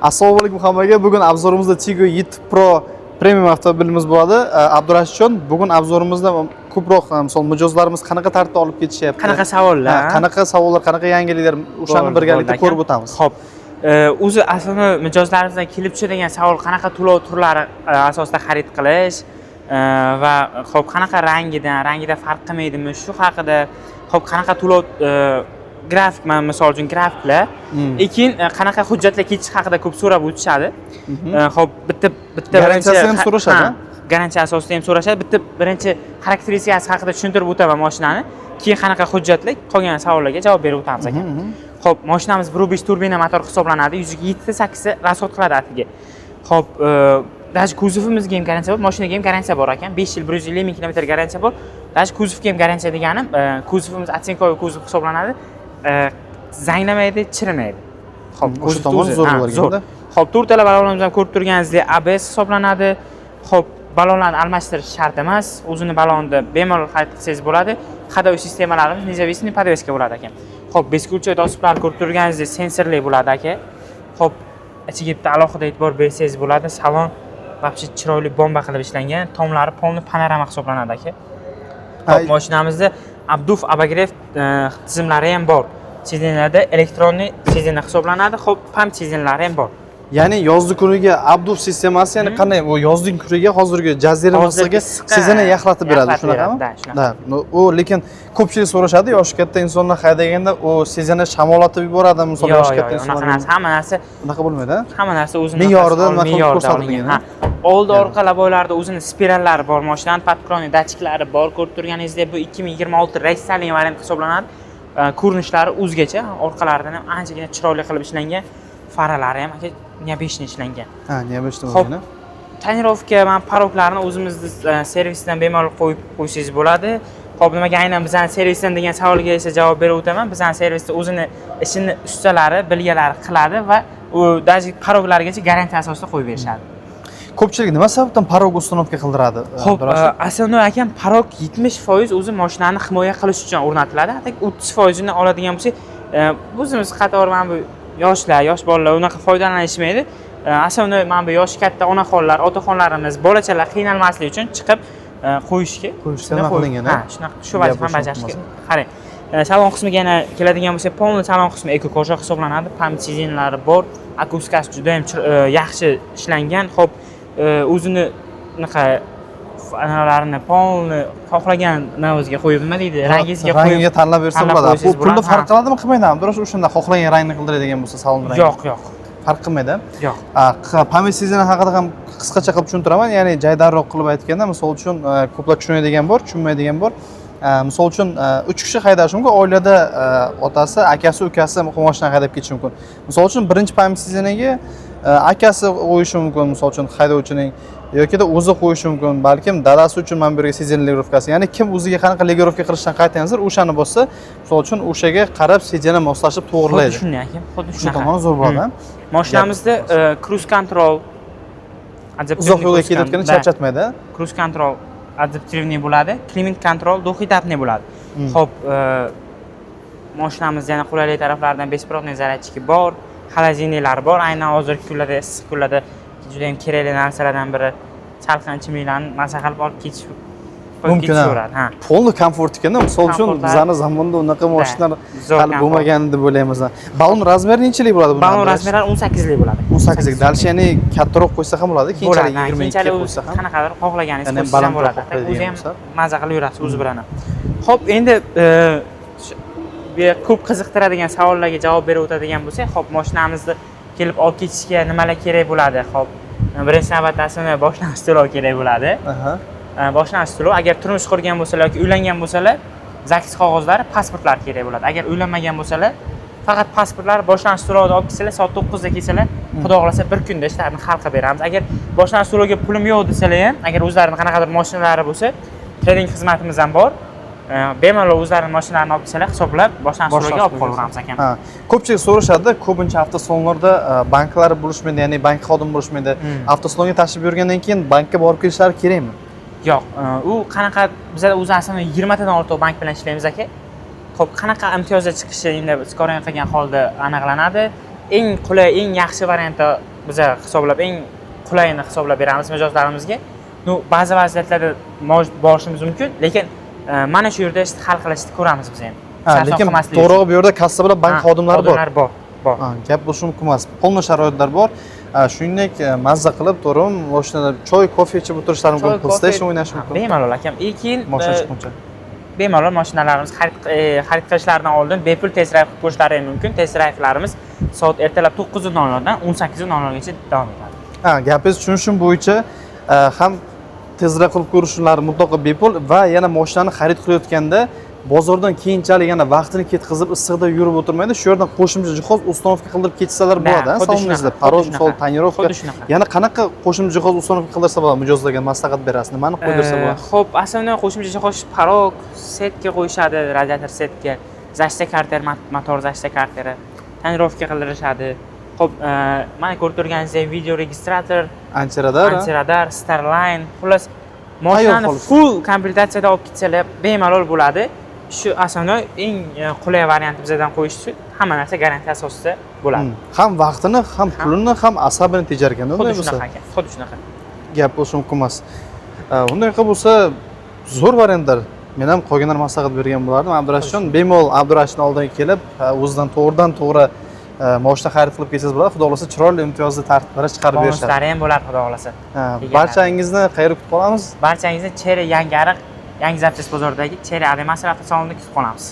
Assalomu alaykum hammaga. Bugun obzorimizda Tiggo 7 Pro premium avtomobilimiz bo'ladi. Abdurashidjon, bugun obzorimizda ko'proq misol mijozlarimiz qanaqa tartibda olib ketishyapti? Qanaqa savollar? Qanaqa savollar, qanaqa yangiliklar, o'shani birgalikda ko'rib o'tamiz. Xo'p. O'zi aslida mijozlarimizdan kelib tushadigan savol qanaqa to'lov turlari asosida xarid qilish va xo'p qanaqa rangida farq qilmaydimi? Shu haqida xo'p qanaqa to'lov grafik, men misol uchun grafiklar, lekin qanaqa hujjatlar ketish haqida ko'p so'rab o'tishadi. Xo'p, bitta garantiyasini ham so'rashadi. Garantiya asosida ham so'rashadi. Birinchi xarakteristikasi haqida tushuntirib o'taman mashinani. Keyin qanaqa hujjatlar, qolgan savollarga javob berib o'tamiz aka. Xo'p, mashinamiz 1.5 turbina motor hisoblanadi. 107-8 ta rasxod qiladi atiga. Xo'p, даже kuzovimizga ham garantiya bor, mashinaga ham garantiya bor ekan. 5 yil 150 ming kilometr garantiya bor. Даже kuzovga ham garantiya deganim, kuzovimiz atsenkoviy kuzov hisoblanadi. Zanglamaydi, chirimaydi. Xo'p, o'sha tomon zo'r bo'lganda. Xo'p, to'rtala balonlarimizni ham ko'rib turganingizdek, ABS hisoblanadi. Xo'p, balonlarni almashtirish shart emas. O'zini balonni bemalol xarid qilsangiz bo'ladi. Ходовой sistemalarimiz независимый подвеска bo'ladi ekan. Xo'p, beskilchoy to'siqlarni ko'rib turganingizdek, sensorli bo'ladi aka. Xo'p, ichiga bitta alohida e'tibor bersangiz bo'ladi. Salon вообще chiroyli bomba qilib ishlangan. Tomlari polni panorama hisoblanadi aka. Xo'p, mashinamizda Abduf Abagrev tizimlari ham bor. Siznlarda elektronniy sizna hisoblanadi. Xo'p, pump siznalari ham bor. Ya'ni yozgi kuniga Abduf sistemasi, ya'ni qanday bu yozgi kuniga hozirgi jaziramasaga sizini yaxlatib beradi, shunaqami? Da, u lekin ko'pchilik so'rashadi, yoshi katta insonlar haydaganda u sizini shamollatib yuboradi, misol yoshi katta insonlar. Hamma narsa unaqa bo'lmaydi. Hamma narsa o'zini me'yorida ko'rsatilgan. Oldi orqa labolarida o'zini spirallari bor, mashinani podkronik datchiklari bor. Ko'rib turganingizdek, bu 2026 reystalniy variant hisoblanadi. Ko'rinishlari o'zgacha, orqalaridan ham anchagina chiroyli qilib ishlangan. Faralari ham aka neobeshni ishlangan. Ha, neobeshni bo'lgan. Tonirovka, men paroklarni o'zimizning servisdan bemalol qo'yib qo'ysangiz bo'ladi. Xo'p, nimaga aynan bizning servisdan degan savolga esa javob berib o'taman. Bizning servisda o'zini ishini ustalari, bilganlari qiladi va u даже paroklargacha garantiya asosida qo'yib berishadi. Ko'pchilik nima sababdan parok uстановка qildiradi? Xo'p, aslida akam parok 70% o'zi mashinani himoya qilish uchun o'rnatiladi. Hatta 30% ni oladigan bo'lsak, o'zimiz qator mana bu yosh bolalar unaqa foydalanishmaydi. Aslida mana bu yoshi katta onaxonlar, otaxonlarimiz, bolachalar qiynalmasligi uchun chiqib qo'yishga nima qilingan? Ha, shunaqa shu vazifani bajarishga. Qarang. Salon qismiga yana keladigan bo'lsak, polni salon qismi eko-kosha hisoblanadi. Pump siznalari bor. Akustikasi juda ham yaxshi ishlangan. Xo'p, o'zini unaqa analarini polni xohlagan navizga qo'yib, nima deydi, rangingizga qo'yib, rangiga tanlab bersa bo'ladi. Bu pulni farq qiladimi, qilmaydimi? Biroq o'shanda xohlagan rangni qildiradigan bo'lsa salon rangi. Yo'q. Farq qilmaydi. Yo'q. Pamir sizini haqida ham qisqacha qilib tushuntiraman. Ya'ni jaydariroq qilib aytganda, misol uchun ko'plar tushunadigan bor, tushunmaydigan bor. Misol uchun 3 kishi haydashi mumkin. Oilada otasi, akasi, ukasi mashina haydab ketishi mumkin. Misol uchun birinchi pamir siziniga akasi qo'yishi mumkin, misol uchun haydovchining yoki o'zi qo'yishi mumkin, balkim dadasi uchun mana bu yerga sizin legirovkasi. Ya'ni kim o'ziga qanaqa legirovka qilishdan qaytgansiz, o'shani bo'lsa, misol uchun o'shaga qarab sizini moslashib to'g'rilaydi. Xuddi shunday ekan, xuddi Shu shunaqa. tomoni zo'r bo'ladi. Mashinamizda cruise control uzoq yo'lga ketayotganda charchatmaydi. Cruise control adaptivniy bo'ladi, climate control do'xitapniy bo'ladi. Xo'p, mashinamizda yana qulaylik taraflaridan bespilotniy zaryadchiki bor, xolodilniklar bor. Aynan hozirgi kunlarda, issiq kunlarda juda ham kerakli narsalardan biri salqin ichimliklarni maza qilib olib ketish mumkin. Ha. Polni komfort ekanda, misol uchun bizning zamonda unaqa mashinalar hali bo'lmagan deb o'ylaymiz. Balon razmeri nechalik bo'ladi bunda? Balon razmeri 18 lik bo'ladi. 18 lik. Dalshi ya'ni kattaroq qo'ysa ham bo'ladi, keyinchalik 22 ga qo'ysa ham. Qanaqadir xohlaganingiz qo'ysa ham bo'ladi. O'zi ham maza qilib yurasiz o'zi bilan. Xo'p, endi bu ko'p qiziqtiradigan savollarga javob berib o'tadigan bo'lsak, xo'p, mashinamizni kelib olib ketishga nimalar kerak bo'ladi? Xo'p, birinchi navbatda aslida boshlang'ich to'lov kerak bo'ladi. Boshlang'ich to'lov, agar turmush qurgan bo'lsalar yoki uylangan bo'lsalar, zags qog'ozlari, pasportlar kerak bo'ladi. Agar uylanmagan bo'lsalar, faqat pasportlar, boshlang'ich to'lovni olib kelsalar, soat 9 da kelsalar, xudo xolasa bir kunda ishlarni hal qilib beramiz. Agar boshlang'ich to'lovga pulim yo'q desalar ham, agar o'zlarining qanaqadir mashinalari bo'lsa, trading xizmatimiz ham bor. Bemalol o'zlarining mashinalarini olib kelsalar, hisoblab boshlang'ich to'lovga olib qo'yaveramiz ekan. Ha, ko'pchilik so'rashadi, ko'pincha avtosalonlarda banklari bo'lishmaydi, ya'ni bank xodimi bo'lishmaydi. Avtosalonga tashrif buyurgandan keyin bankka borib kelishlari kerakmi? Yo'q, u qanaqa bizlar o'zi aslida 20 tadan ortiq bank bilan ishlaymiz aka. Xo'p, qanaqa imtiyozga chiqishi endi biz ko'rgan qilgan holda aniqlanadi. Eng qulay, eng yaxshi varianti biz hisoblab eng qulayini hisoblab beramiz mijozlarimizga. Nu ba'zi vaziyatlarda borishimiz mumkin, lekin mana shu yerda hal qilishni ko'ramiz biz ham. Lekin to'g'ri bu yerda kassa bilan bank xodimlari bor. Bor. Gap bo'lishi mumkin emas. Polni sharoitlar bor. Shuningdek mazza qilib to'g'rimi mashinada choy, kofe ichib o'tirishlari mumkin, PlayStation o'ynash mumkin. Bemalol akam. Keyin mashina chiqquncha. Bemalol mashinalarimiz xarid qilishlaridan oldin bepul test drive qilib ko'rishlari mumkin. Test drive'larimiz soat ertalab 9:00 dan 18:00gacha davom etadi. Gapingiz tushunishim bo'yicha ham test drive qilib ko'rishlari mutlaqo bepul va yana mashinani xarid qilayotganda bozordan keyinchalik yana vaqtini ketkazib issiqda yurib o'tirmaydi. Shu yerdan qo'shimcha jihoz uстановка qildirib ketsalar bo'ladi, saloningizda. Parol, sol, tonirovka. Yana qanaqa qo'shimcha jihoz uстановка qildirsa bo'ladi, mijozlarga maslahat berasiz. Nimani qo'ydirsa bo'ladi? Xo'p, aslida qo'shimcha jihoz parol setga qo'yishadi, radiator setga, zashta karter, motor zashta karteri, tonirovka qildirishadi. Xo'p, mana ko'rib turganingizdek video registrator, antiradar, Starline, xullas mashinani full komplektatsiyada olib ketsalar bemalol bo'ladi. Shu aslida eng qulay varianti bizdan qo'yish uchun hamma narsa garantiya asosida bo'ladi. Ham vaqtini, ham pulini, ham asabini tejar ekan, unday bo'lsa. Xuddi shunaqa. Gap bo'lishi mumkin emas. Unday qilib bo'lsa, zo'r variantlar. Men ham qolganlar maslahat bergan bo'lardim. Abdurashidjon, bemalol Abdurashidning oldiga kelib, o'zidan to'g'ridan-to'g'ri mashina xarid qilib kelsangiz bo'ladi. Xudo xolasa chiroyli imtiyozli tartiblar chiqarib berishadi. Bonuslari ham bo'ladi, xudo xolasa. Barchangizni qayerga kutib qolamiz? Barchangizni Cherry Yangi Ariq, Yangi Zapchast bozoridagi Cherry Ademasiz avtosalonida kutib qolamiz.